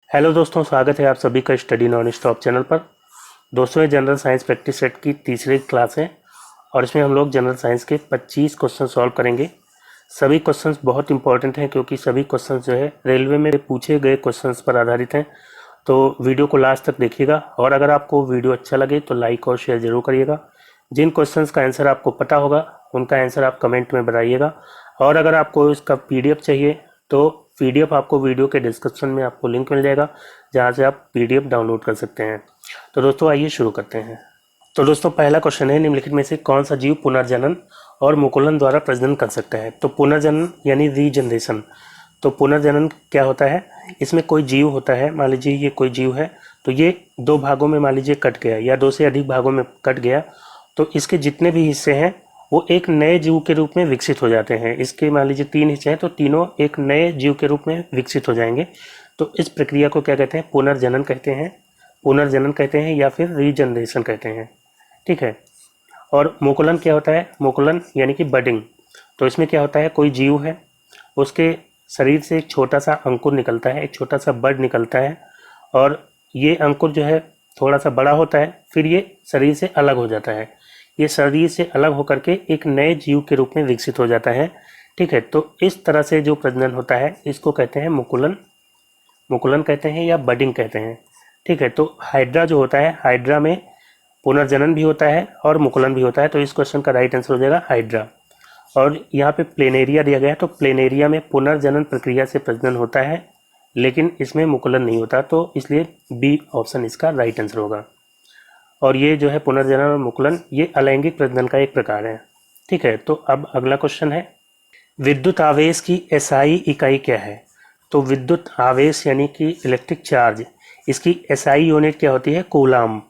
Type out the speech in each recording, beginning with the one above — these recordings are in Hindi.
हेलो दोस्तों, स्वागत है आप सभी का स्टडी नॉन स्टॉप चैनल पर। दोस्तों, ये जनरल साइंस प्रैक्टिस सेट की तीसरी क्लास है और इसमें हम लोग जनरल साइंस के 25 क्वेश्चन सॉल्व करेंगे। सभी क्वेश्चंस बहुत इंपॉर्टेंट हैं क्योंकि सभी क्वेश्चंस जो है रेलवे में पूछे गए क्वेश्चंस पर आधारित हैं। तो वीडियो को लास्ट तक देखिएगा और अगर आपको वीडियो अच्छा लगे तो लाइक और शेयर जरूर करिएगा। जिन क्वेश्चंस का आंसर आपको पता होगा उनका आंसर आप कमेंट में बताइएगा। और अगर आपको इसका पीडीएफ चाहिए तो पीडीएफ आपको वीडियो के डिस्क्रिप्शन में आपको लिंक मिल जाएगा जहां से आप पीडीएफ डाउनलोड कर सकते हैं। तो दोस्तों आइए शुरू करते हैं। तो दोस्तों पहला क्वेश्चन है, निम्नलिखित में से कौन सा जीव पुनर्जनन और मुकुलन द्वारा प्रजनन कर सकता है। तो पुनर्जनन यानी रीजनरेशन। तो पुनर्जनन क्या होता है, इसमें कोई जीव होता है, मान लीजिए ये कोई जीव है तो ये दो भागों में मान लीजिए कट गया या दो से अधिक भागों में कट गया तो इसके जितने भी हिस्से हैं वो एक नए जीव के रूप में विकसित हो जाते हैं। इसके मान लीजिए 3 हिस्से हैं तो तीनों एक नए जीव के रूप में विकसित हो जाएंगे। तो इस प्रक्रिया को क्या कहते हैं, पुनर्जनन कहते हैं। पुनर्जनन कहते हैं या फिर रीजनरेशन कहते हैं, ठीक है। और मुकुलन क्या होता है, मुकुलन यानी कि बडिंग। तो इसमें क्या होता है, कोई जीव है उसके शरीर से एक छोटा सा अंकुर निकलता है, एक छोटा सा बड निकलता है और ये अंकुर जो है थोड़ा सा बड़ा होता है, फिर ये शरीर से अलग हो जाता है। ये शरीर से अलग होकर के एक नए जीव के रूप में विकसित हो जाता है, ठीक है। तो इस तरह से जो प्रजनन होता है इसको कहते हैं मुकुलन, मुकुलन कहते हैं या बडिंग कहते हैं, ठीक है। तो हाइड्रा जो होता है, हाइड्रा में पुनर्जनन भी होता है और मुकुलन भी होता है। तो इस क्वेश्चन का राइट आंसर हो जाएगा हाइड्रा। और यहाँ पे प्लेनेरिया दिया गया है तो प्लेनेरिया में पुनर्जनन प्रक्रिया से प्रजनन होता है लेकिन इसमें मुकुलन नहीं होता, तो इसलिए बी ऑप्शन इसका राइट आंसर होगा। और ये जो है पुनर्जनन और मुकुलन ये अलैंगिक प्रजनन का एक प्रकार है, ठीक है। तो अब अगला क्वेश्चन है, विद्युत आवेश की एसआई इकाई क्या है। तो विद्युत आवेश यानी कि इलेक्ट्रिक चार्ज, इसकी एसआई यूनिट क्या होती है, कूलाम।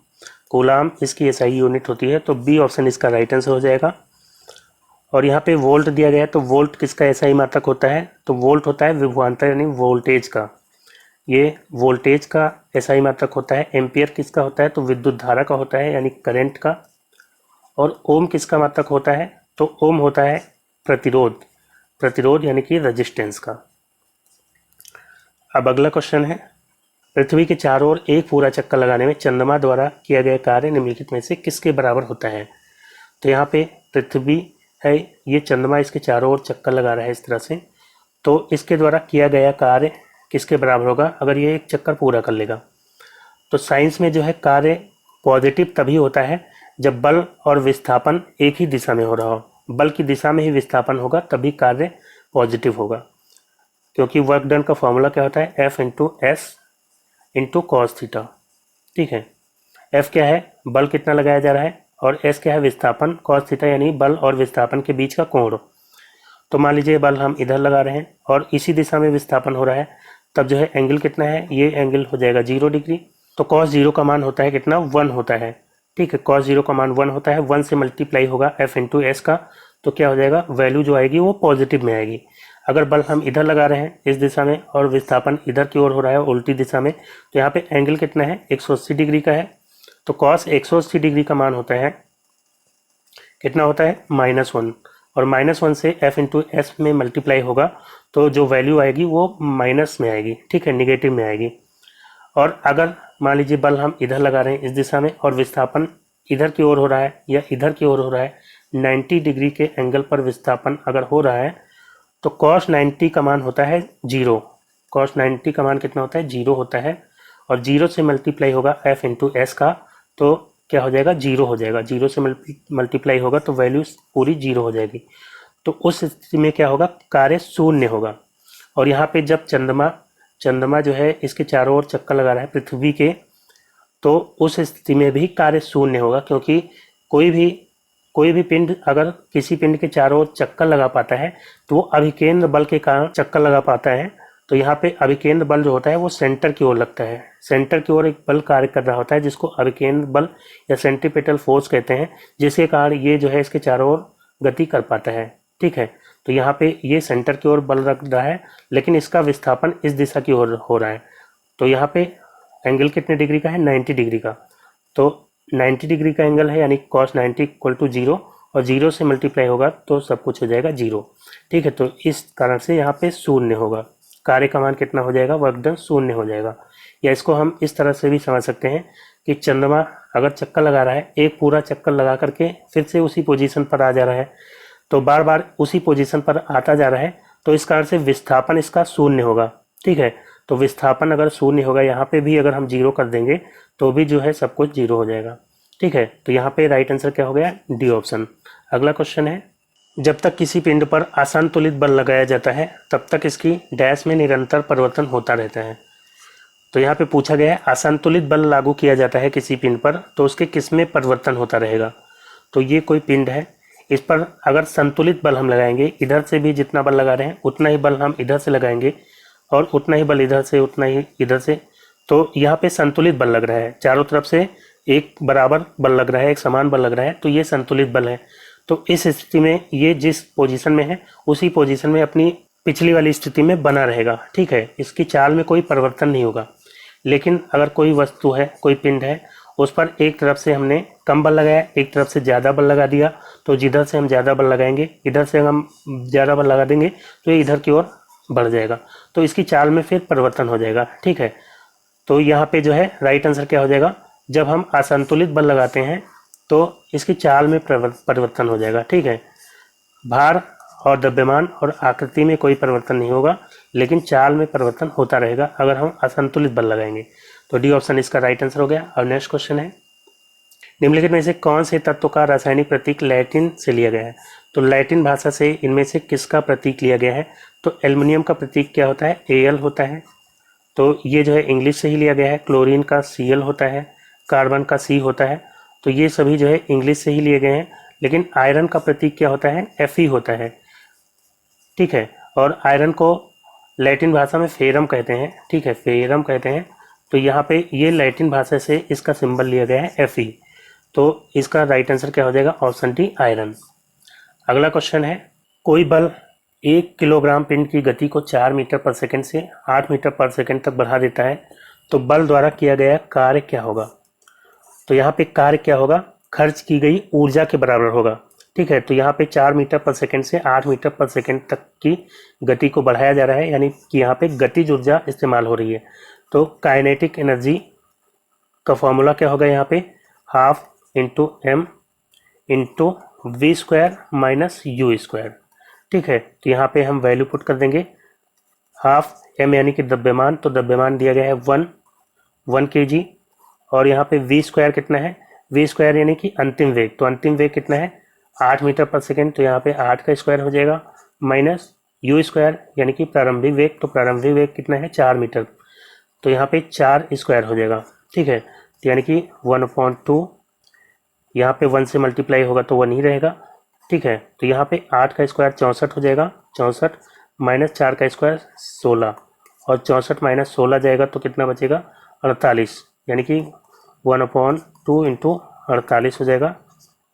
कूलाम इसकी एसआई यूनिट होती है, तो बी ऑप्शन इसका राइट आंसर हो जाएगा। और यहाँ पे वोल्ट दिया गया है तो वोल्ट किसका एसआई मात्रक होता है, तो वोल्ट होता है विभवांतर यानी वोल्टेज का, ये वोल्टेज का एसआई मात्रक होता है। एम्पियर किसका होता है, तो विद्युत धारा का होता है यानी करंट का। और ओम किसका मात्रक होता है, तो ओम होता है प्रतिरोध, प्रतिरोध यानी कि रेजिस्टेंस का। अब अगला क्वेश्चन है, पृथ्वी के चारों ओर एक पूरा चक्कर लगाने में चंद्रमा द्वारा किया गया कार्य निम्नलिखित में से किसके बराबर होता है। तो यहाँ पे पृथ्वी है, ये चंद्रमा इसके चारों ओर चक्कर लगा रहा है इस तरह से, तो इसके द्वारा किया गया कार्य किसके बराबर होगा अगर ये एक चक्कर पूरा कर लेगा। तो साइंस में जो है कार्य पॉजिटिव तभी होता है जब बल और विस्थापन एक ही दिशा में हो रहा हो, बल की दिशा में ही विस्थापन होगा तभी कार्य पॉजिटिव होगा। क्योंकि वर्क डन का फॉर्मूला क्या होता है, F into S into cos theta, ठीक है। F क्या है, बल कितना लगाया जा रहा है, और S क्या है, विस्थापन, कॉस थीटा यानी बल और विस्थापन के बीच का कोण। तो मान लीजिए बल हम इधर लगा रहे हैं और इसी दिशा में विस्थापन हो रहा है, तब जो है एंगल कितना है, ये एंगल हो जाएगा 0 डिग्री। तो कॉस 0 का मान होता है कितना, 1 होता है, ठीक है। कॉस 0 का मान 1 होता है, 1 से मल्टीप्लाई होगा F इंटू एस का, तो क्या हो जाएगा, वैल्यू जो आएगी वो पॉजिटिव में आएगी। अगर बल हम इधर लगा रहे हैं इस दिशा में और विस्थापन इधर की ओर हो रहा है उल्टी दिशा में, तो यहाँ पे एंगल कितना है, 180 डिग्री का है। तो कॉस 180 डिग्री का मान होता है कितना होता है, -1, और -1 से F इंटू एस में मल्टीप्लाई होगा तो जो वैल्यू आएगी वो माइनस में आएगी, ठीक है, निगेटिव में आएगी। और अगर मान लीजिए बल हम इधर लगा रहे हैं इस दिशा में और विस्थापन इधर की ओर हो रहा है या इधर की ओर हो रहा है, 90 डिग्री के एंगल पर विस्थापन अगर हो रहा है तो cos 90 का मान होता है 0। cos 90 का मान कितना होता है, 0 होता है, और 0 से मल्टीप्लाई होगा F इंटू एस का, तो क्या हो जाएगा, 0 हो जाएगा। 0 से मल्टीप्लाई होगा तो वैल्यू पूरी 0 हो जाएगी। तो उस स्थिति में क्या होगा, कार्य शून्य होगा। और यहाँ पे जब चंद्रमा जो है इसके चारों ओर चक्कर लगा रहा है पृथ्वी के, तो उस स्थिति में भी कार्य शून्य होगा, क्योंकि कोई भी पिंड अगर किसी पिंड के चारों ओर चक्कर लगा पाता है तो वो अभिकेंद्र बल के कारण चक्कर लगा पाता है। तो यहाँ पे अभिकेंद्र बल जो होता है वो सेंटर की ओर लगता है, सेंटर की ओर एक बल कार्य कर रहा होता है जिसको अभिकेंद्र बल या सेंट्रीपिटल फोर्स कहते हैं, जिसके कारण ये जो है इसके चारों ओर गति कर पाता है, ठीक है। तो यहाँ पे ये सेंटर की ओर बल रख रहा है लेकिन इसका विस्थापन इस दिशा की ओर हो रहा है। तो यहाँ पे एंगल कितने डिग्री का है, 90 डिग्री का। तो 90 डिग्री का एंगल है यानी cos 90 इक्वल टू 0, और 0 से मल्टीप्लाई होगा तो सब कुछ हो जाएगा 0, ठीक है। तो इस कारण से यहाँ पे शून्य होगा, कार्य का मान कितना हो जाएगा, वर्क डन शून्य हो जाएगा। या इसको हम इस तरह से भी समझ सकते हैं कि चंद्रमा अगर चक्कर लगा रहा है, एक पूरा चक्कर लगा करके फिर से उसी पोजीशन पर आ जा रहा है, तो बार बार उसी पोजीशन पर आता जा रहा है, तो इस कारण से विस्थापन इसका शून्य होगा। ठीक है, तो विस्थापन अगर शून्य होगा, यहाँ पे भी अगर हम जीरो कर देंगे तो भी जो है सब कुछ जीरो हो जाएगा। ठीक है, तो यहाँ पे राइट आंसर क्या हो गया, डी ऑप्शन। अगला क्वेश्चन है, जब तक किसी पिंड पर असंतुलित बल लगाया जाता है तब तक इसकी डैश में निरंतर परिवर्तन होता रहता है। तो यहाँ पे पूछा गया है असंतुलित बल लागू किया जाता है किसी पिंड पर तो उसके किस में परिवर्तन होता रहेगा। तो ये कोई पिंड है, इस पर अगर संतुलित बल हम लगाएंगे, इधर से भी जितना बल लगा रहे हैं उतना ही बल हम इधर से लगाएंगे और उतना ही बल इधर से, उतना ही इधर से, तो यहाँ पे संतुलित बल लग रहा है, चारों तरफ से एक बराबर बल लग रहा है, एक समान बल लग रहा है, तो ये संतुलित बल है। तो इस स्थिति में ये जिस पोजीशन में है उसी पोजीशन में अपनी पिछली वाली स्थिति में बना रहेगा। ठीक है, इसकी चाल में कोई परिवर्तन नहीं होगा। लेकिन अगर कोई वस्तु है, कोई पिंड है, उस पर एक तरफ से हमने कम बल लगाया, एक तरफ से ज़्यादा बल लगा दिया, तो जिधर से हम ज़्यादा बल लगाएंगे, इधर से हम ज़्यादा बल लगा देंगे तो ये इधर की ओर बढ़ जाएगा, तो इसकी चाल में फिर परिवर्तन हो जाएगा। ठीक है, तो यहाँ पे जो है राइट आंसर क्या हो जाएगा, जब हम असंतुलित बल लगाते हैं तो इसकी चाल में परिवर्तन हो जाएगा। ठीक है, भार और द्रव्यमान और आकृति में कोई परिवर्तन नहीं होगा, लेकिन चाल में परिवर्तन होता रहेगा अगर हम असंतुलित बल लगाएंगे। तो डी ऑप्शन इसका राइट आंसर हो गया। अब नेक्स्ट क्वेश्चन है, निम्नलिखित में से कौन से तत्व का रासायनिक प्रतीक लैटिन से लिया गया है। तो लैटिन भाषा से इनमें से किसका प्रतीक लिया गया है। तो एल्युमिनियम का प्रतीक क्या होता है, Al होता है, तो ये जो है इंग्लिश से ही लिया गया है। क्लोरीन का Cl होता है, कार्बन का C होता है, तो ये सभी जो है इंग्लिश से ही लिए गए हैं। लेकिन आयरन का प्रतीक क्या होता है, Fe होता है। ठीक है, और आयरन को लैटिन भाषा में फेरम कहते हैं। ठीक है, फेरम कहते हैं, तो यहाँ पे ये लैटिन भाषा से इसका सिंबल लिया गया है Fe, तो इसका राइट आंसर क्या हो जाएगा, ऑप्शन डी आयरन। अगला क्वेश्चन है, कोई बल 1 किलोग्राम पिंड की गति को 4 मीटर पर सेकंड से 8 मीटर पर सेकंड तक बढ़ा देता है, तो बल द्वारा किया गया कार्य क्या होगा। तो यहाँ पे कार्य क्या होगा, खर्च की गई ऊर्जा के बराबर होगा। ठीक है, तो यहाँ पे 4 मीटर पर सेकंड से 8 मीटर पर सेकंड तक की गति को बढ़ाया जा रहा है, यानी कि यहाँ पे गतिज ऊर्जा इस्तेमाल हो रही है। तो काइनेटिक एनर्जी का फॉर्मूला क्या होगा, यहाँ पे half into M into V square minus U square. ठीक है, तो यहाँ पे हम वैल्यू पुट कर देंगे, हाफ एम यानी कि द्रव्यमान, तो द्रव्यमान दिया गया है 1 kg, और यहाँ पे वी स्क्वायर कितना है, वी स्क्वायर यानी कि अंतिम वेग, तो अंतिम वेग कितना है 8 मीटर पर सेकेंड, तो यहाँ पे 8 का स्क्वायर हो जाएगा, माइनस यू स्क्वायर यानी कि प्रारंभिक वेग, तो प्रारंभिक वेग कितना है 4 मीटर, तो यहाँ पे 4 स्क्वायर हो जाएगा। ठीक है, तो यानी कि 1/2, यहाँ पे 1 से मल्टीप्लाई होगा तो 1 ही रहेगा। ठीक है, तो यहाँ पे 8 का स्क्वायर 64 हो जाएगा, 64 माइनस 4 का स्क्वायर 16, और 64 माइनस 16 जाएगा तो कितना बचेगा 48, यानी कि 1/2 इंटू 48 हो जाएगा,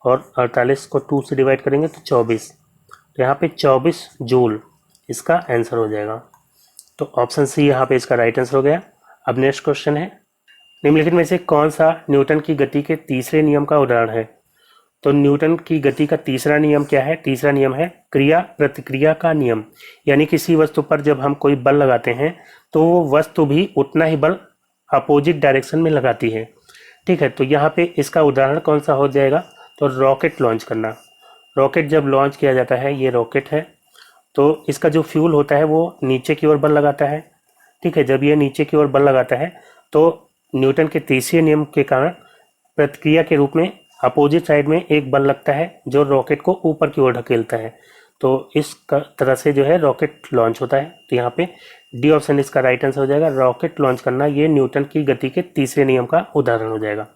और 48 को 2 से डिवाइड करेंगे तो 24, तो यहाँ पे 24 जूल इसका आंसर हो जाएगा। तो ऑप्शन सी यहाँ पे इसका राइट आंसर हो गया। अब नेक्स्ट क्वेश्चन है, निम्नलिखित में से कौन सा न्यूटन की गति के तीसरे नियम का उदाहरण है। तो न्यूटन की गति का तीसरा नियम क्या है, तीसरा नियम है क्रिया प्रतिक्रिया का नियम, यानी किसी वस्तु पर जब हम कोई बल लगाते हैं तो वो वस्तु भी उतना ही बल अपोजिट डायरेक्शन में लगाती है। ठीक है, तो यहाँ पे इसका उदाहरण कौन सा हो जाएगा, तो रॉकेट लॉन्च करना। रॉकेट जब लॉन्च किया जाता है, ये रॉकेट है, तो इसका जो फ्यूल होता है वो नीचे की ओर बल लगाता है। ठीक है, जब ये नीचे की ओर बल लगाता है तो न्यूटन के तीसरे नियम के कारण प्रतिक्रिया के रूप में अपोजिट साइड में एक बल लगता है जो रॉकेट को ऊपर की ओर ढकेलता है, तो इस तरह से जो है रॉकेट लॉन्च होता है। तो यहाँ पे डी ऑप्शन इसका राइट आंसर हो जाएगा, रॉकेट लॉन्च करना ये न्यूटन की गति के तीसरे नियम का उदाहरण हो जाएगा।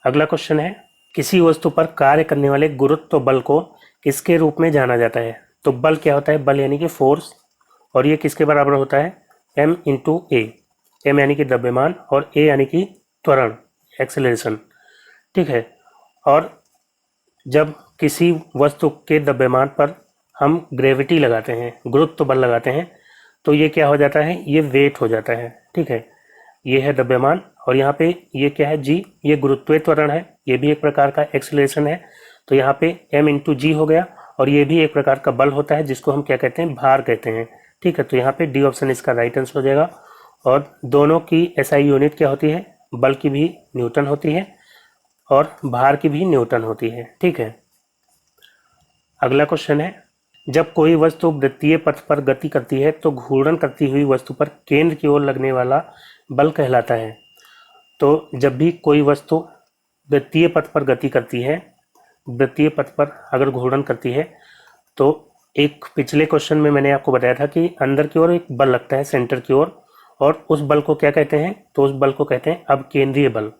अगला क्वेश्चन है, किसी वस्तु पर कार्य करने वाले गुरुत्व बल को किसके रूप में जाना जाता है। तो बल क्या होता है, बल यानी कि फोर्स, और ये किसके बराबर होता है, m इंटू ए, एम यानी कि द्रव्यमान और ए यानी कि त्वरण एक्सेलरेशन। ठीक है, और जब किसी वस्तु के द्रव्यमान पर हम ग्रेविटी लगाते हैं, गुरुत्व बल लगाते हैं, तो ये क्या हो जाता है, ये वेट हो जाता है। ठीक है, ये है द्रव्यमान, और यहाँ पे ये क्या है जी, ये गुरुत्वीय त्वरण है, ये भी एक प्रकार का एक्सेलरेशन है, तो यहाँ पे m इंटू जी हो गया, और ये भी एक प्रकार का बल होता है जिसको हम क्या कहते हैं, भार कहते हैं। ठीक है, तो यहाँ पे डी ऑप्शन इसका राइट आंसर हो जाएगा, और दोनों की एसआई यूनिट क्या होती है, बल की भी न्यूटन होती है और भार की भी न्यूटन होती है। ठीक है, अगला क्वेश्चन है, जब कोई वस्तु वृत्तीय पथ पर गति करती है तो घूर्णन करती हुई वस्तु पर केंद्र की ओर लगने वाला बल कहलाता है। तो जब भी कोई वस्तु वृत्तीय पथ पर गति करती है, वृत्तीय पथ पर अगर घूर्णन करती है, तो एक पिछले क्वेश्चन में मैंने आपको बताया था कि अंदर की ओर एक बल लगता है सेंटर की ओर, और उस बल को क्या कहते हैं, तो उस बल को कहते हैं अपकेंद्रीय बल।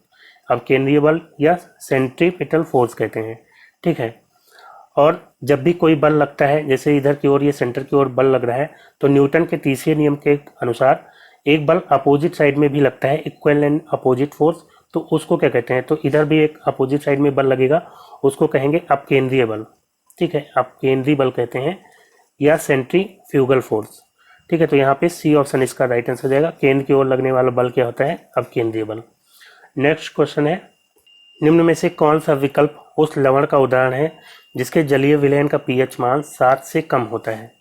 अपकेंद्रीय बल या सेंट्रीपिटल फोर्स कहते हैं। ठीक है, और जब भी कोई बल लगता है, जैसे इधर की ओर ये सेंटर की ओर बल लग रहा है, तो न्यूटन के तीसरे नियम के अनुसार एक बल अपोजिट साइड में भी लगता है, इक्वल एंड अपोजिट फोर्स, तो उसको क्या कहते हैं, तो इधर भी एक अपोजिट साइड में बल लगेगा, उसको कहेंगे अपकेंद्रीय बल। ठीक है, अपकेंद्रीय बल कहते हैं या सेंट्रीफ्यूगल फोर्स। ठीक है, तो यहाँ पे सी ऑप्शन इसका राइट आंसर हो जाएगा। केंद्र की ओर लगने वाला बल क्या होता है, अपकेंद्रीय बल। नेक्स्ट क्वेश्चन है, निम्न में से कौन सा विकल्प उस लवण का उदाहरण है जिसके जलीय विलयन का पीएच मान 7 से कम होता है।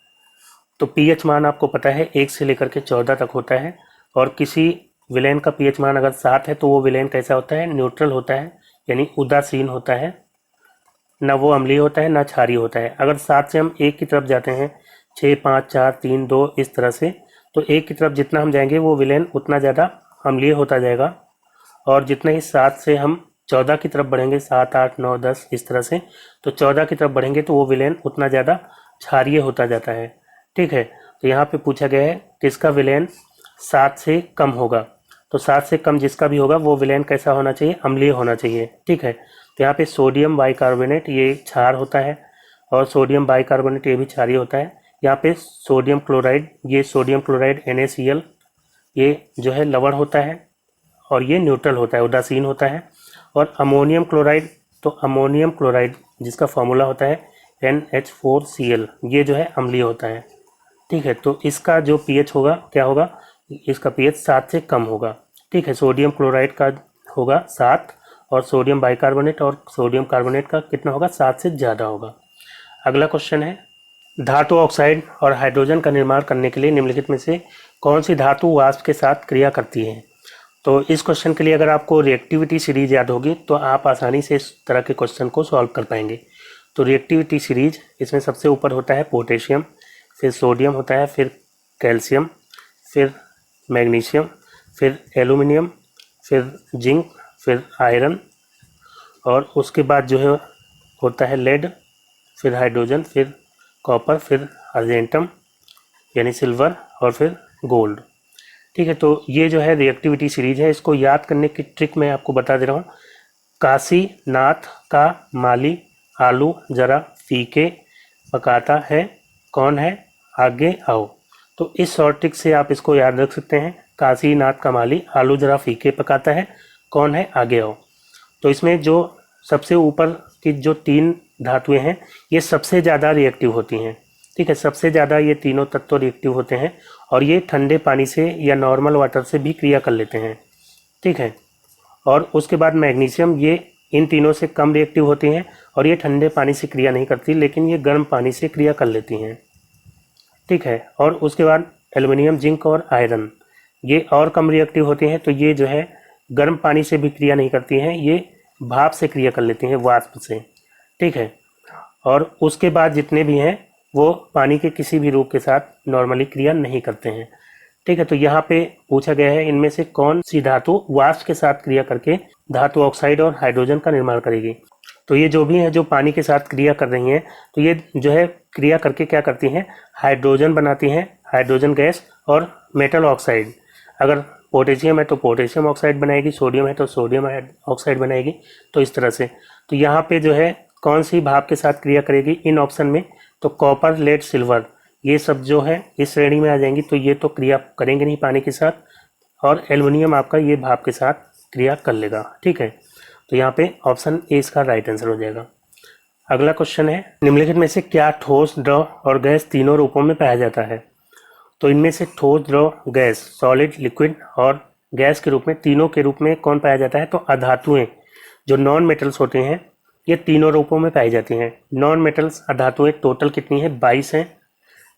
तो पीएच मान आपको पता है 1 से लेकर के 14 तक होता है, और किसी विलयन का पीएच मान अगर 7 है तो वो विलयन कैसा होता है, न्यूट्रल होता है, यानी उदासीन होता है, ना वो अम्लीय होता है ना क्षारीय होता है। अगर 7 से हम एक की तरफ जाते हैं, 6, 5, 4, 3, 2 इस तरह से, तो एक की तरफ जितना हम जाएंगे वो विलयन उतना ज़्यादा अम्लीय होता जाएगा, और जितना ही 7 से हम 14 की तरफ बढ़ेंगे, 7, 8, 9, 10 इस तरह से, तो 14 की तरफ बढ़ेंगे तो वो विलयन उतना ज़्यादा क्षारीय होता जाता है। ठीक है, तो यहाँ पे पूछा गया है किसका विलयन 7 से कम होगा, तो 7 से कम जिसका भी होगा वो विलयन कैसा होना चाहिए, अम्लीय होना चाहिए। ठीक है, तो यहाँ पे सोडियम बाइकार्बोनेट ये क्षार होता है, और सोडियम बाइकार्बोनेट ये भी क्षारीय होता है। यहाँ पे सोडियम क्लोराइड, ये सोडियम क्लोराइड NaCl ये जो है लवण होता है, और ये न्यूट्रल होता है, उदासीन होता है। और अमोनियम क्लोराइड, तो अमोनियम क्लोराइड जिसका फॉर्मूला होता है NH4Cl, ये जो है अम्लीय होता है। ठीक है, तो इसका जो पीएच होगा क्या होगा, इसका पीएच 7 से कम होगा। ठीक है, सोडियम क्लोराइड का होगा 7, और सोडियम बाइकार्बोनेट और सोडियम कार्बोनेट का कितना होगा, 7 से ज़्यादा होगा। अगला क्वेश्चन है, धातु ऑक्साइड और हाइड्रोजन का निर्माण करने के लिए निम्नलिखित में से कौन सी धातु वाष्प के साथ क्रिया करती है। तो इस क्वेश्चन के लिए अगर आपको रिएक्टिविटी सीरीज याद होगी तो आप आसानी से इस तरह के क्वेश्चन को सॉल्व कर पाएंगे। तो रिएक्टिविटी सीरीज, इसमें सबसे ऊपर होता है पोटेशियम, फिर सोडियम होता है, फिर कैल्शियम, फिर मैग्नीशियम, फिर एल्यूमिनियम, फिर जिंक, फिर आयरन, और उसके बाद जो है होता है लेड, फिर हाइड्रोजन, फिर कॉपर, फिर अर्जेंटम यानी सिल्वर, और फिर गोल्ड। ठीक है, तो ये जो है रिएक्टिविटी सीरीज है। इसको याद करने की ट्रिक मैं आपको बता दे रहा हूँ। काशीनाथ का माली आलू जरा फीके पकाता है, कौन है, आगे आओ। तो इस शॉर्ट ट्रिक से आप इसको याद रख सकते हैं। काशीनाथ का माली आलू जरा फीके पकाता है, कौन है, आगे आओ। तो इसमें जो सबसे ऊपर की जो 3 धातुएं हैं ये सबसे ज़्यादा रिएक्टिव होती हैं। ठीक है, सबसे ज़्यादा ये तीनों तत्व रिएक्टिव होते हैं, और ये ठंडे पानी से या नॉर्मल वाटर से भी क्रिया कर लेते हैं। ठीक है, और उसके बाद मैग्नीशियम, ये इन तीनों से कम रिएक्टिव होती हैं, और ये ठंडे पानी से क्रिया नहीं करती, लेकिन ये गर्म पानी से क्रिया कर लेती हैं। ठीक है, और उसके बाद एल्युमिनियम, जिंक और आयरन, ये और कम रिएक्टिव होती हैं, तो ये जो है गर्म पानी से भी क्रिया नहीं करती हैं, ये भाप से क्रिया कर लेती हैं, वाष्प से। ठीक है, और उसके बाद जितने भी हैं वो पानी के किसी भी रूप के साथ नॉर्मली क्रिया नहीं करते हैं। ठीक है, तो यहाँ पे पूछा गया है इनमें से कौन सी धातु वाष्प के साथ क्रिया करके धातु ऑक्साइड और हाइड्रोजन का निर्माण करेगी। तो ये जो भी हैं जो पानी के साथ क्रिया कर रही हैं, तो ये जो है क्रिया करके क्या करती हैं, हाइड्रोजन बनाती हैं, हाइड्रोजन गैस और मेटल ऑक्साइड। अगर पोटेशियम है तो पोटेशियम ऑक्साइड बनाएगी, सोडियम है तो सोडियम ऑक्साइड बनाएगी। तो इस तरह से, तो यहाँ पे जो है कौन सी भाप के साथ क्रिया करेगी इन ऑप्शन में, तो कॉपर, लेड, सिल्वर, ये सब जो है इस श्रेणी में आ जाएंगी, तो ये तो क्रिया करेंगे नहीं पानी के साथ, और एल्युमिनियम आपका ये भाप के साथ क्रिया कर लेगा। ठीक है, तो यहाँ पे ऑप्शन ए इसका राइट आंसर हो जाएगा। अगला क्वेश्चन है, निम्नलिखित में से क्या ठोस, द्रव और गैस तीनों रूपों में पाया जाता है। तो इनमें से ठोस, द्रव, गैस, सॉलिड, लिक्विड और गैस के रूप में, तीनों के रूप में कौन पाया जाता है, तो अधातुएं जो नॉन मेटल्स होते हैं ये तीनों रूपों में पाई जाती हैं। नॉन मेटल्स अधातुएं टोटल कितनी है, 22 हैं।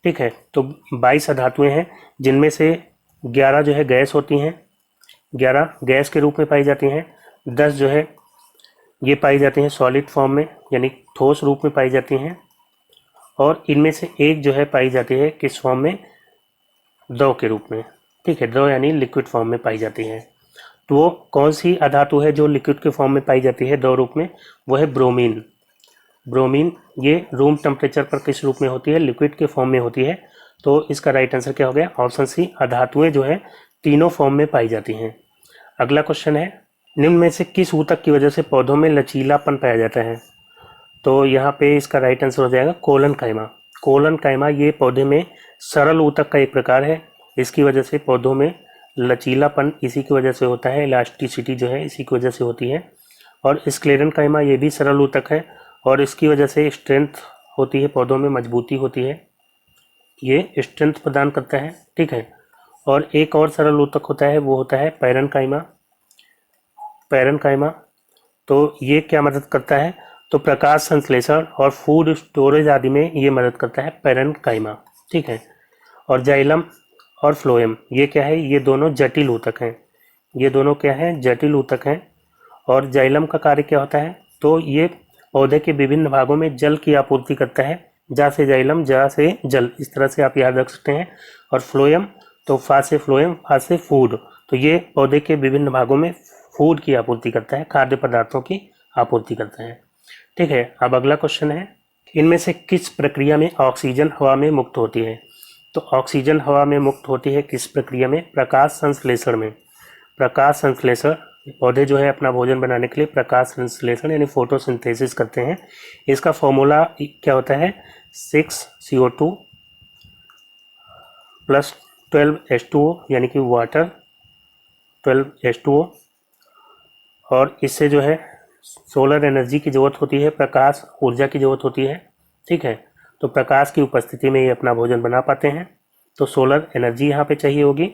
ठीक है, तो 22 अधातुएं हैं, जिनमें से 11 जो है गैस होती हैं, 11 गैस के रूप में पाई जाती हैं, 10 जो है ये पाई जाती हैं सॉलिड फॉर्म में यानी ठोस रूप में पाई जाती हैं, और इनमें से एक जो है पाई जाती है किस फॉर्म में, द्रव के रूप में। ठीक है, द्रव यानी लिक्विड फॉर्म में पाई जाती है। तो वो कौन सी अधातु है जो लिक्विड के फॉर्म में पाई जाती है द्रव रूप में, वो है ब्रोमीन। ब्रोमीन ये रूम टेम्परेचर पर किस रूप में होती है, लिक्विड के फॉर्म में होती है। तो इसका राइट आंसर क्या हो गया, ऑप्शन सी, अधातुएं जो है तीनों फॉर्म में पाई जाती हैं। अगला क्वेश्चन है, निम्न में से किस ऊतक की वजह से पौधों में लचीलापन पाया जाता है। तो यहाँ पे इसका राइट आंसर हो जाएगा कोलन काइमा। कोलन काइमा ये पौधे में सरल ऊतक का एक प्रकार है, इसकी वजह से पौधों में लचीलापन इसी की वजह से होता है, इलास्टिसिटी जो है इसी की वजह से होती है। और स्क्लेरन काइमा ये भी सरल ऊतक है और इसकी वजह से स्ट्रेंथ होती है, पौधों में मजबूती होती है, ये स्ट्रेंथ प्रदान करता है। ठीक है, और एक और सरल ऊतक होता है वो होता है पैरन काइमा। पैरन काइमा तो ये क्या मदद करता है, तो प्रकाश संश्लेषण और फूड स्टोरेज आदि में ये मदद करता है पैरन काइमा। ठीक है, और जाइलम और फ्लोएम ये क्या है, ये दोनों जटिल ऊतक हैं, ये दोनों क्या हैं, जटिल ऊतक हैं। और जाइलम का कार्य क्या होता है, तो ये पौधे के विभिन्न भागों में जल की आपूर्ति करता है, जा से जाइलम जा से जल, इस तरह से आप याद रख सकते हैं। और फ्लोएम तो फा से फ्लोएम, फा से फूड, तो ये पौधे के विभिन्न भागों में फूड की आपूर्ति करता है, खाद्य पदार्थों की आपूर्ति करता है। ठीक है, अब अगला क्वेश्चन है, इनमें से किस प्रक्रिया में ऑक्सीजन हवा में मुक्त होती है। तो ऑक्सीजन हवा में मुक्त होती है किस प्रक्रिया में, प्रकाश संश्लेषण में। प्रकाश संश्लेषण, पौधे जो है अपना भोजन बनाने के लिए प्रकाश संश्लेषण यानी फोटोसिंथेसिस करते हैं। इसका फॉर्मूला क्या होता है, 6CO2 प्लस 12H2O यानी कि वाटर 12H2O। और इससे जो है सोलर एनर्जी की ज़रूरत होती है, प्रकाश ऊर्जा की ज़रूरत होती है। ठीक है, तो प्रकाश की उपस्थिति में ये अपना भोजन बना पाते हैं, तो सोलर एनर्जी यहाँ पे चाहिए होगी।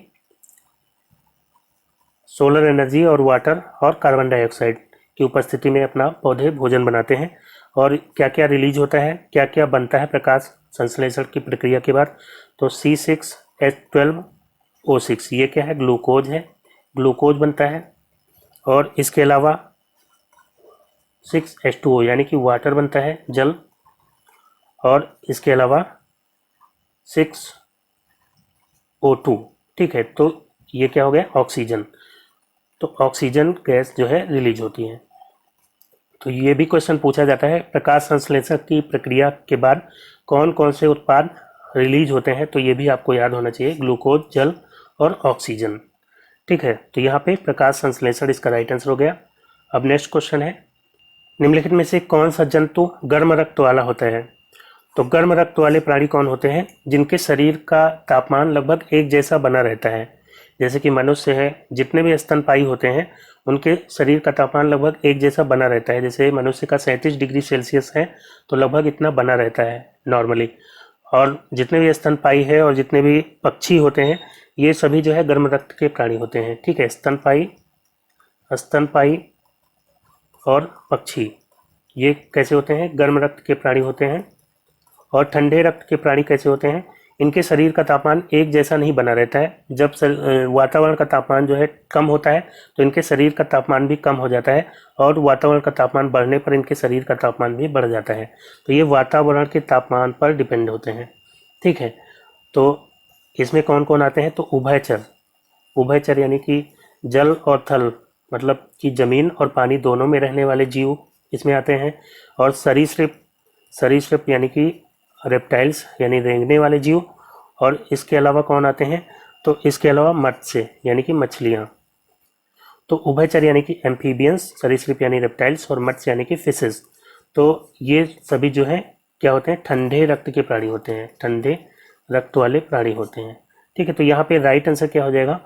सोलर एनर्जी और वाटर और कार्बन डाइऑक्साइड की उपस्थिति में अपना पौधे भोजन बनाते हैं। और क्या क्या रिलीज होता है, क्या क्या बनता है प्रकाश संश्लेषण की प्रक्रिया के बाद, तो C6H12O6 ये क्या है, ग्लूकोज है, ग्लूकोज बनता है। और इसके अलावा 6H2O यानी कि वाटर बनता है, जल। और इसके अलावा 6O2। ठीक है, तो ये क्या हो गया, ऑक्सीजन। तो ऑक्सीजन गैस जो है रिलीज होती है। तो ये भी क्वेश्चन पूछा जाता है, प्रकाश संश्लेषण की प्रक्रिया के बाद कौन कौन से उत्पाद रिलीज होते हैं, तो ये भी आपको याद होना चाहिए, ग्लूकोज, जल और ऑक्सीजन। ठीक है, तो यहाँ पे प्रकाश संश्लेषण इसका राइट आंसर हो गया। अब नेक्स्ट क्वेश्चन है, निम्नलिखित में से कौन सा जंतु गर्म रक्त वाला होता है। तो गर्म रक्त वाले प्राणी कौन होते हैं, जिनके शरीर का तापमान लगभग एक जैसा बना रहता है। जैसे कि मनुष्य है, जितने भी स्तनपायी होते हैं उनके शरीर का तापमान लगभग एक जैसा बना रहता है। जैसे मनुष्य का 37 डिग्री सेल्सियस है तो लगभग इतना बना रहता है नॉर्मली। और जितने भी स्तनपायी है और जितने भी पक्षी होते हैं ये सभी जो है गर्म रक्त के प्राणी होते हैं। ठीक है, स्तनपायी, स्तनपायी और पक्षी ये कैसे होते हैं, गर्म रक्त के प्राणी होते हैं। और ठंडे रक्त के प्राणी कैसे होते हैं, इनके शरीर का तापमान एक जैसा नहीं बना रहता है। जब वातावरण का तापमान जो है कम होता है तो इनके शरीर का तापमान भी कम हो जाता है, और वातावरण का तापमान बढ़ने पर इनके शरीर का तापमान भी बढ़ जाता है। तो ये वातावरण के तापमान पर डिपेंड होते हैं। ठीक है, तो इसमें कौन कौन आते हैं, तो उभयचर, उभयचर यानी कि जल और थल मतलब कि ज़मीन और पानी दोनों में रहने वाले जीव इसमें आते हैं। और सरीसृप, सरीसृप यानी कि रेप्टाइल्स यानी रेंगने वाले जीव। और इसके अलावा कौन आते हैं, तो इसके अलावा मत्स्य यानी कि मछलियाँ। तो उभयचर यानी कि एम्फीबियंस, सरीसृप यानी रेप्टाइल्स और मत्स्य यानी कि फिशेस। तो ये सभी जो है क्या होते हैं, ठंडे रक्त के प्राणी होते हैं, ठंडे रक्त वाले प्राणी होते हैं। ठीक है, तो यहाँ पे राइट आंसर क्या हो जाएगा,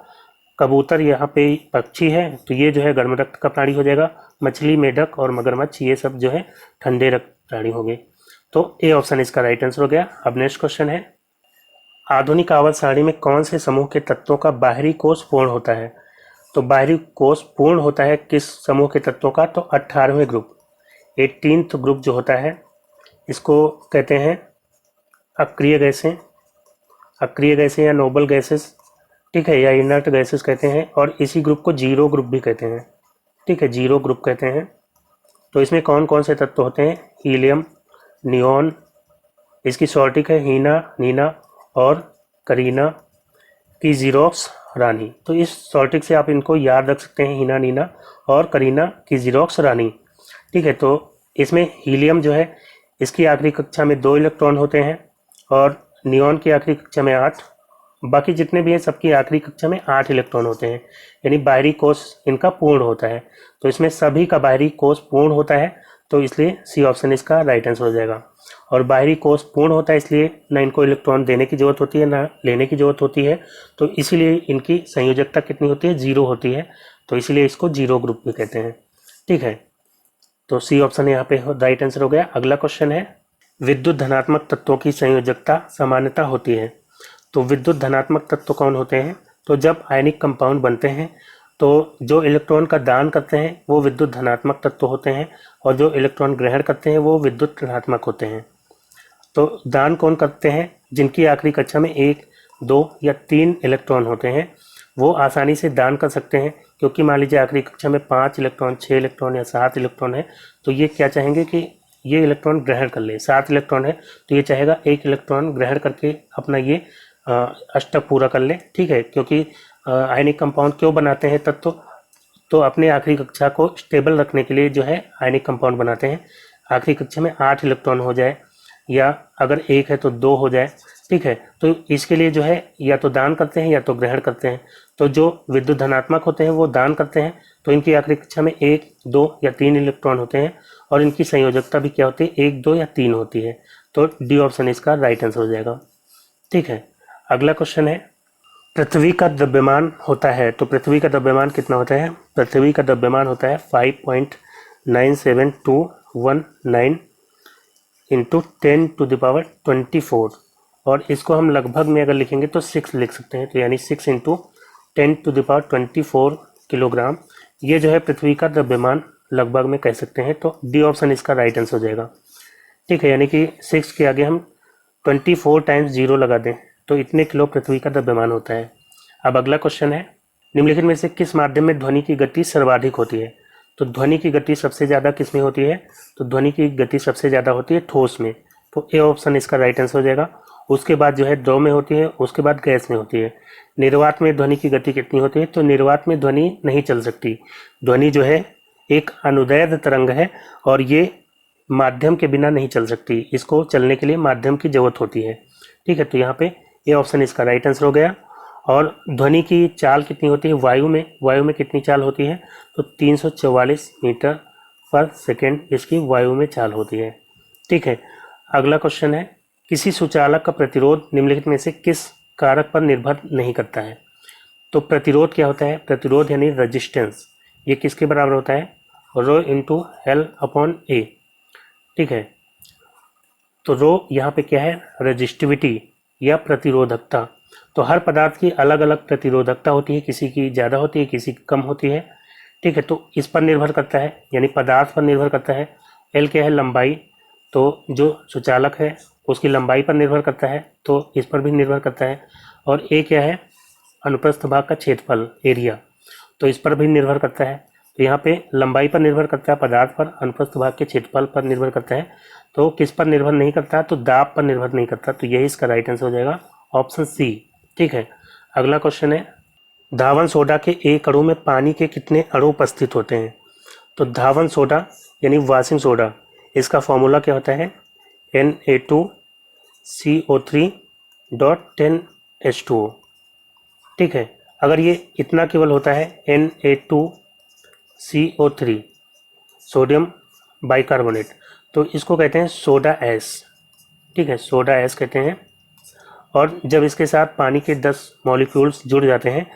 कबूतर यहाँ पे पक्षी है तो ये जो है गर्म रक्त का प्राणी हो जाएगा। मछली, मेढक और मगरमच्छ ये सब जो है ठंडे रक्त प्राणी हो गए। तो ए ऑप्शन इसका राइट आंसर हो गया। अब नेक्स्ट क्वेश्चन है, आधुनिक आवर्त सारणी में कौन से समूह के तत्वों का बाहरी कोष पूर्ण होता है। तो बाहरी कोष पूर्ण होता है किस समूह के तत्वों का, तो 18वें ग्रुप, 18th ग्रुप जो होता है इसको कहते हैं अक्रिय गैसें, अक्रिय गैसें या नोबल गैसेस। ठीक है, या इनर्ट गैसेस कहते हैं, और इसी ग्रुप को जीरो ग्रुप भी कहते हैं। ठीक है, जीरो ग्रुप कहते हैं। तो इसमें कौन कौन से तत्व होते हैं? हीलियम, नियॉन, इसकी शॉर्टिक है हीना, नीना और करीना की जीरोक्स रानी। तो इस शॉर्टिक से आप इनको याद रख सकते हैं, हीना, नीना और करीना की जीरोक्स रानी। ठीक है, तो इसमें हीलियम जो है इसकी आखिरी कक्षा में 2 इलेक्ट्रॉन होते हैं और नियॉन की आखिरी कक्षा में 8, बाकी जितने भी हैं सबकी आखिरी कक्षा में 8 इलेक्ट्रॉन होते हैं, यानी बाहरी कोश इनका पूर्ण होता है। तो इसमें सभी का बाहरी कोश पूर्ण होता है, तो इसलिए सी ऑप्शन इसका राइट आंसर हो जाएगा। और बाहरी कोश पूर्ण होता है इसलिए ना इनको इलेक्ट्रॉन देने की जरूरत होती है ना लेने की जरूरत होती है, तो इसीलिए इनकी संयोजकता कितनी होती है? 0 होती है, तो इसीलिए इसको जीरो ग्रुप भी कहते हैं। ठीक है, तो सी ऑप्शन यहाँ पे राइट आंसर हो गया। अगला क्वेश्चन है, विद्युत धनात्मक तत्वों की संयोजकता समानता होती है। तो विद्युत धनात्मक तत्व कौन होते हैं? तो जब आयनिक कंपाउंड बनते हैं तो जो इलेक्ट्रॉन का दान करते हैं वो विद्युत धनात्मक तत्व होते हैं, और जो इलेक्ट्रॉन ग्रहण करते हैं वो विद्युत ऋणात्मक होते हैं। तो दान कौन करते हैं? जिनकी आखिरी कक्षा में 1, 2 या 3 इलेक्ट्रॉन होते हैं वो आसानी से दान कर सकते हैं, क्योंकि मान लीजिए आखिरी कक्षा में 5 इलेक्ट्रॉन, 6 इलेक्ट्रॉन या 7 इलेक्ट्रॉन है, तो ये क्या चाहेंगे कि ये इलेक्ट्रॉन ग्रहण कर ले। 7 इलेक्ट्रॉन है तो ये चाहेगा 1 इलेक्ट्रॉन ग्रहण करके अपना ये अष्टक पूरा कर ले। ठीक है, क्योंकि आयनिक कंपाउंड क्यों बनाते हैं तत्व? तो अपने आखिरी कक्षा को स्टेबल रखने के लिए जो है आयनिक कंपाउंड बनाते हैं। आखिरी कक्षा में 8 इलेक्ट्रॉन हो जाए, या अगर 1 है तो 2 हो जाए। ठीक है, तो इसके लिए जो है या तो दान करते हैं या तो ग्रहण करते हैं। तो जो विद्युत धनात्मक होते हैं वो दान करते हैं, तो इनकी आखिरी कक्षा में 1, 2 या 3 इलेक्ट्रॉन होते हैं, और इनकी संयोजकता भी क्या होती है? 1, 2 या 3 होती है। तो डी ऑप्शन इसका राइट आंसर हो जाएगा। ठीक है, अगला क्वेश्चन है, पृथ्वी का द्रव्यमान होता है। तो पृथ्वी का द्रव्यमान कितना होता है? पृथ्वी का द्रव्यमान होता है 5.97219 इंटू 10⁻²4, और इसको हम लगभग में अगर लिखेंगे तो 6 लिख सकते हैं, तो यानी 6 इंटू 10⁻²4 किलोग्राम, ये जो है पृथ्वी का द्रव्यमान लगभग में कह सकते हैं। तो डी ऑप्शन इसका राइट आंसर हो जाएगा। ठीक है, यानी कि 6 के आगे हम 24 टाइम्स 0 लगा दें तो इतने किलो पृथ्वी का द्रव्यमान होता है। अब अगला क्वेश्चन है, निम्नलिखित में से किस माध्यम में ध्वनि की गति सर्वाधिक होती है? तो ध्वनि की गति सबसे ज़्यादा किस में होती है? तो ध्वनि की गति सबसे ज़्यादा होती है ठोस में, तो ए ऑप्शन इसका राइट आंसर हो जाएगा। उसके बाद जो है द्रव में होती है, उसके बाद गैस में होती है। निर्वात में ध्वनि की गति कितनी होती है? तो निर्वात में ध्वनि नहीं चल सकती। ध्वनि जो है एक अनुदैर्ध्य तरंग है और ये माध्यम के बिना नहीं चल सकती, इसको चलने के लिए माध्यम की जरूरत होती है। ठीक है, तो यहाँ पे ये ऑप्शन इसका राइट आंसर हो गया। और ध्वनि की चाल कितनी होती है वायु में? वायु में कितनी चाल होती है? तो 344 मीटर पर सेकेंड इसकी वायु में चाल होती है। ठीक है, अगला क्वेश्चन है, किसी सुचालक का प्रतिरोध निम्नलिखित में से किस कारक पर निर्भर नहीं करता है? तो प्रतिरोध क्या होता है? प्रतिरोध यानी रेजिस्टेंस, ये किसके बराबर होता है? रो इंटू एल अपॉन ए। ठीक है, तो रो यहाँ पे क्या है? रेजिस्टिविटी या प्रतिरोधकता। तो हर पदार्थ की अलग अलग प्रतिरोधकता होती है, किसी की ज़्यादा होती है, किसी की कम होती है। ठीक है, तो इस पर निर्भर करता है, यानी पदार्थ पर निर्भर करता है। एल क्या है? लंबाई, तो जो सुचालक है उसकी लंबाई पर निर्भर करता है, तो इस पर भी निर्भर करता है। और ए क्या है? अनुप्रस्थ भाग का क्षेत्रफल, एरिया, तो इस पर भी निर्भर करता है। तो यहाँ पे लंबाई पर निर्भर करता है पदार्थ पर, अनुप्रस्थ भाग के क्षेत्रफल पर निर्भर करता है। तो किस पर निर्भर नहीं करता? तो दाब पर निर्भर नहीं करता, तो यही इसका राइट आंसर हो जाएगा, ऑप्शन सी। ठीक है, अगला क्वेश्चन है, धावन सोडा के एक अणु में पानी के कितने अणु उपस्थित होते हैं? तो धावन सोडा यानी वॉशिंग सोडा, इसका फॉर्मूला क्या होता है? Na2CO3.10H2O। ठीक है, अगर ये इतना केवल होता है Na2CO3 सोडियम बाइकार्बोनेट, तो इसको कहते हैं सोडा एस। ठीक है, सोडा एस कहते हैं। और जब इसके साथ पानी के 10 मॉलिक्यूल्स जुड़ जाते हैं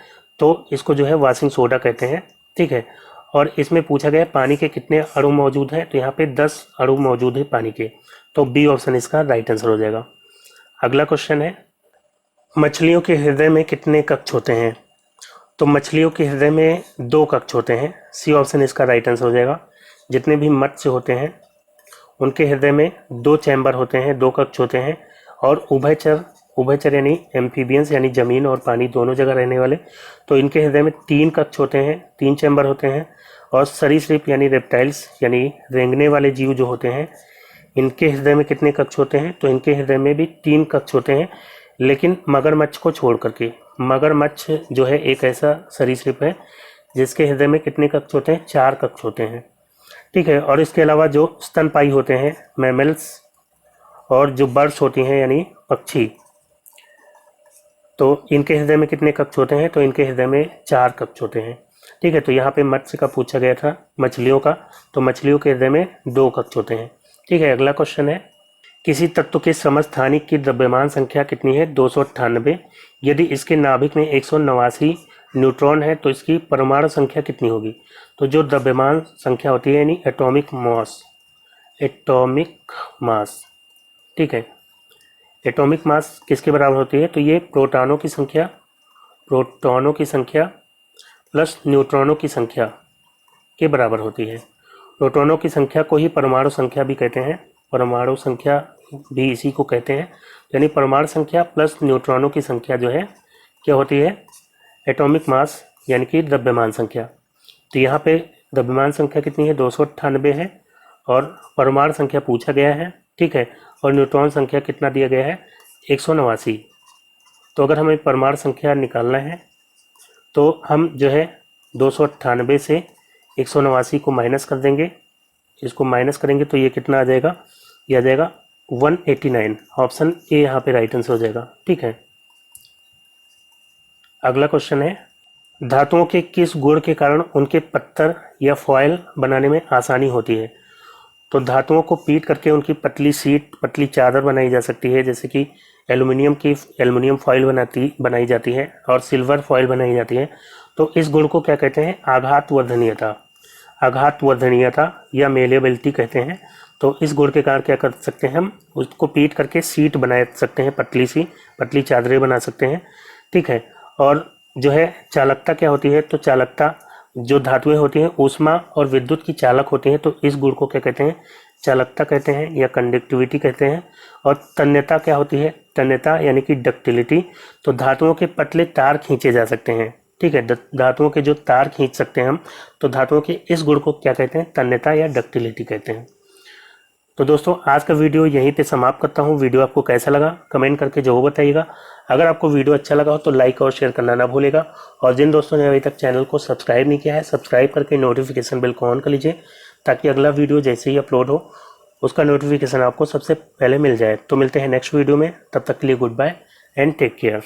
तो इसको जो है वॉशिंग सोडा कहते हैं। ठीक है, और इसमें पूछा गया पानी के कितने अणु मौजूद हैं? तो यहाँ पे 10 अणु मौजूद है पानी के, तो बी ऑप्शन इसका राइट आंसर हो जाएगा। अगला क्वेश्चन है, मछलियों के हृदय में कितने कक्ष होते हैं? तो मछलियों के हृदय में 2 कक्ष होते हैं, सी ऑप्शन इसका राइट आंसर हो जाएगा। जितने भी मत्स्य होते हैं उनके हृदय में 2 चैम्बर होते हैं, 2 कक्ष होते हैं, और उभयचर उभयचर यानी एम्फीबियंस यानी ज़मीन और पानी दोनों जगह रहने वाले, तो इनके हृदय में 3 कक्ष होते हैं, 3 चैम्बर होते हैं। और सरीसृप यानी रेप्टाइल्स यानी रेंगने वाले जीव जो होते हैं, इनके हृदय में कितने कक्ष होते हैं? तो इनके हृदय में भी 3 कक्ष होते हैं, लेकिन मगरमच्छ को छोड़ करके। मगरमच्छ जो है एक ऐसा सरीसृप है जिसके हृदय में कितने कक्ष होते हैं? 4 कक्ष होते हैं, ठीक है। और इसके अलावा जो स्तनपायी होते हैं मैमल्स, और जो बर्ड्स होती हैं यानी पक्षी, तो इनके हृदय में कितने कक्ष होते हैं? तो इनके हृदय में 4 कक्ष होते हैं, ठीक है। तो यहाँ पे मत्स्य का पूछा गया था, मछलियों का, तो मछलियों के हृदय में 2 कक्ष होते हैं, ठीक है। अगला क्वेश्चन है, किसी तत्व के समस्थानिक की द्रव्यमान संख्या कितनी है? 298। यदि इसके नाभिक में 189 न्यूट्रॉन है तो इसकी परमाणु संख्या कितनी होगी? तो जो द्रव्यमान संख्या होती है यानी एटॉमिक मास, ठीक है। एटॉमिक मास किसके बराबर होती है? तो ये प्रोटॉनों की संख्या प्लस न्यूट्रॉनों की संख्या के बराबर होती है। प्रोटॉनों की संख्या को ही परमाणु संख्या भी कहते हैं, परमाणु संख्या भी इसी को कहते हैं। यानी परमाणु संख्या प्लस न्यूट्रॉनों की संख्या जो है क्या होती है? एटॉमिक मास यानी कि द्रव्यमान संख्या। तो यहाँ पे द्रव्यमान संख्या कितनी है? 298 है, और परमाणु संख्या पूछा गया है, ठीक है। और न्यूट्रॉन संख्या कितना दिया गया है? 189। तो अगर हमें परमाणु संख्या निकालना है तो हम जो है 298 से 189 को माइनस कर देंगे। इसको माइनस करेंगे तो ये कितना आ जाएगा? ये आ जाएगा 189। ऑप्शन ए यहाँ पे राइट आंसर हो जाएगा, ठीक है। अगला क्वेश्चन है, धातुओं के किस गुण के कारण उनके पत्थर या फॉयल बनाने में आसानी होती है? तो धातुओं को पीट करके उनकी पतली शीट, पतली चादर बनाई जा सकती है, जैसे कि एल्युमिनियम फॉयल बनाई जाती है और सिल्वर फॉयल बनाई जाती है। तो इस गुण को क्या कहते हैं? आघात वर्धनीयता या मेलेबिलिटी कहते हैं। तो इस गुण के कारण क्या कर सकते हैं? हम उसको पीट करके सीट बना सकते हैं, पतली चादरें बना सकते हैं, ठीक है। और जो है चालकता क्या होती है? तो चालकता, जो धातुएं होती हैं ऊष्मा और विद्युत की चालक होती हैं, तो इस गुण को क्या कहते हैं? चालकता कहते हैं या कंडक्टिविटी कहते हैं। और तन्यता क्या होती है? तन्यता यानी कि डक्टिलिटी। तो धातुओं के पतले तार खींचे जा सकते हैं, ठीक है। धातुओं के जो तार खींच सकते हैं हम, तो धातुओं के इस गुण को क्या कहते हैं? तन्यता या डक्टिलिटी कहते हैं। तो दोस्तों आज का वीडियो यहीं पे समाप्त करता हूँ। वीडियो आपको कैसा लगा कमेंट करके जरूर बताइएगा। अगर आपको वीडियो अच्छा लगा हो तो लाइक और शेयर करना ना भूलेगा। और जिन दोस्तों ने अभी तक चैनल को सब्सक्राइब नहीं किया है, सब्सक्राइब करके नोटिफिकेशन बेल को ऑन कर लीजिए, ताकि अगला वीडियो जैसे ही अपलोड हो उसका नोटिफिकेशन आपको सबसे पहले मिल जाए। तो मिलते हैं नेक्स्ट वीडियो में, तब तक के लिए good bye and take care.